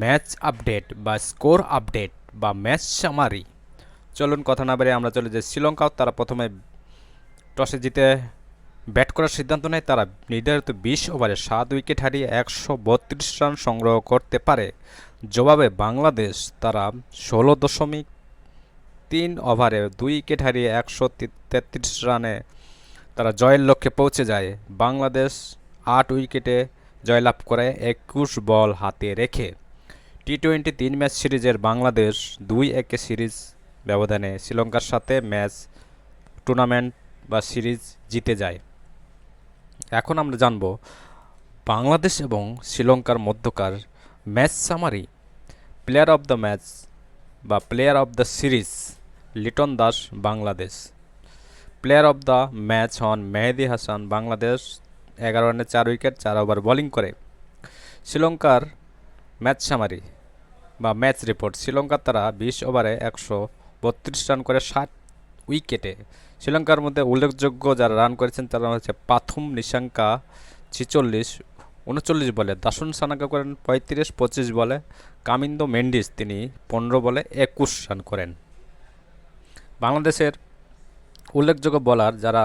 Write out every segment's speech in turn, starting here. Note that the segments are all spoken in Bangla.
ম্যাচ আপডেট বা স্কোর আপডেট বা ম্যাচ সামারি। চলুন কথা না বেরিয়ে আমরা চলে যাই শ্রীলঙ্কাও। তারা প্রথমে টসে জিতে ব্যাট করার সিদ্ধান্ত নেয়। তারা নির্ধারিত 20 ওভারে 7 উইকেট হারিয়ে 132 রান সংগ্রহ করতে পারে। জবাবে বাংলাদেশ তারা 16.3 ওভারে 2 উইকেট হারিয়ে 133 রানে তারা জয়ের লক্ষ্যে পৌঁছে যায়। বাংলাদেশ 8 উইকেটে জয়লাভ করে 21 বল হাতে রেখে। টি-20 3 ম্যাচ সিরিজের বাংলাদেশ 2-1 সিরিজ ব্যবধানে শ্রীলঙ্কার সাথে ম্যাচ টুর্নামেন্ট বা সিরিজ জিতে যায়। এখন আমরা জানব বাংলাদেশ এবং শ্রীলঙ্কার মধ্যকার match summary. Player of the match বা player of the series Liton Das Bangladesh. Player of the match হন মেহেদী হাসান বাংলাদেশ। 11 রানে 4 উইকেট 4 ওভার বোলিং করে। শ্রীলঙ্কার ম্যাচ সামারি বা ম্যাচ রিপোর্ট। শ্রীলঙ্কার তারা 20 ওভারে 132 রান করে 60 উইকেটে। শ্রীলঙ্কার মধ্যে উল্লেখযোগ্য যারা রান করেছেন তারা হচ্ছে পাথুম নিশাঙ্কা 46 39 বলে, দাসুন সানাকা করেন 35 25 বলে, কামিন্দো মেন্ডিস তিনি 15 বলে 21 রান করেন। বাংলাদেশের উল্লেখযোগ্য বোলার যারা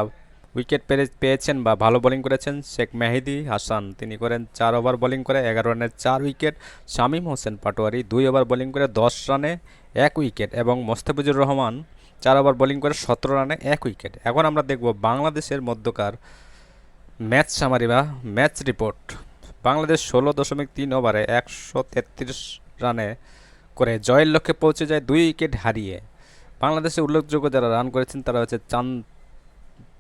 উইকেট পেয়েছেন বা ভালো বোলিং করেছেন, শেখ মেহেদী হাসান তিনি করেন 4 ওভার বোলিং করে 11 রানে 4 wicket. Shamim Hossain Patwari 2 over bowling করে 10 রানে 1 উইকেট এবং মোস্তাফিজুর রহমান 4 ওভার বোলিং করে 17 রানে 1 উইকেট। এখন আমরা দেখব বাংলাদেশের মধ্যকার ম্যাচ সামারি বা ম্যাচ রিপোর্ট। বাংলাদেশ 16.3 ওভারে 133 রানে করে জয়ের লক্ষ্যে পৌঁছে যায় 2 উইকেট হারিয়ে। বাংলাদেশের উল্লেখযোগ্য যারা রান করেছেন তারা হচ্ছে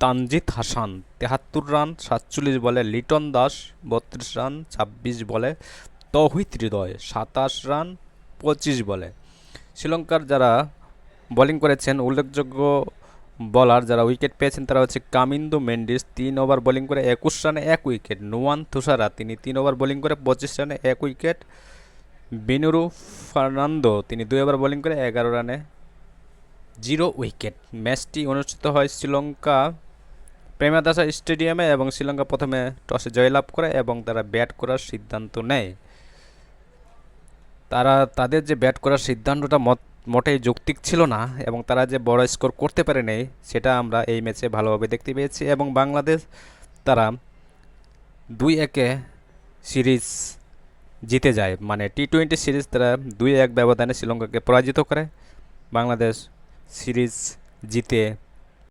তানজিদ হাসান 73 রান 47 বলে, লিটন দাস 32 রান 26 বলে, তৌহিদ হৃদয় 27 রান 25 বলে। শ্রীলঙ্কার যারা বোলিং করেছেন উল্লেখযোগ্য বোলার যারা উইকেট পেয়েছেন তারা হচ্ছে কামিন্দো মেন্ডিস 3 ওভার বোলিং করে 21 রানে 1 উইকেট, নুয়ান তুষারা তিনি 3 ওভার বোলিং করে 25 রানে 1 উইকেট, বিনুরু ফার্নান্দো তিনি 2 ওভার বোলিং করে 11 রানে 0 উইকেট। ম্যাচটি অনুষ্ঠিত হয় শ্রীলঙ্কা প্রেমাদাসা স্টেডিয়ামে এবং শ্রীলঙ্কা প্রথমে টসে জয়লাভ করে এবং তারা ব্যাট করার সিদ্ধান্ত নেয়। তাদের যে ব্যাট করার সিদ্ধান্তটা মোটেই যৌক্তিক ছিল না এবং তারা যে বড় স্কোর করতে পারে নাই সেটা আমরা এই ম্যাচে ভালোভাবে দেখতে পেয়েছি এবং বাংলাদেশ তারা 2-1 সিরিজ জিতে যায়। মানে টি-20 সিরিজ তারা 2-1 ব্যবধানে শ্রীলঙ্কাকে পরাজিত করে। বাংলাদেশ সিরিজ জিতে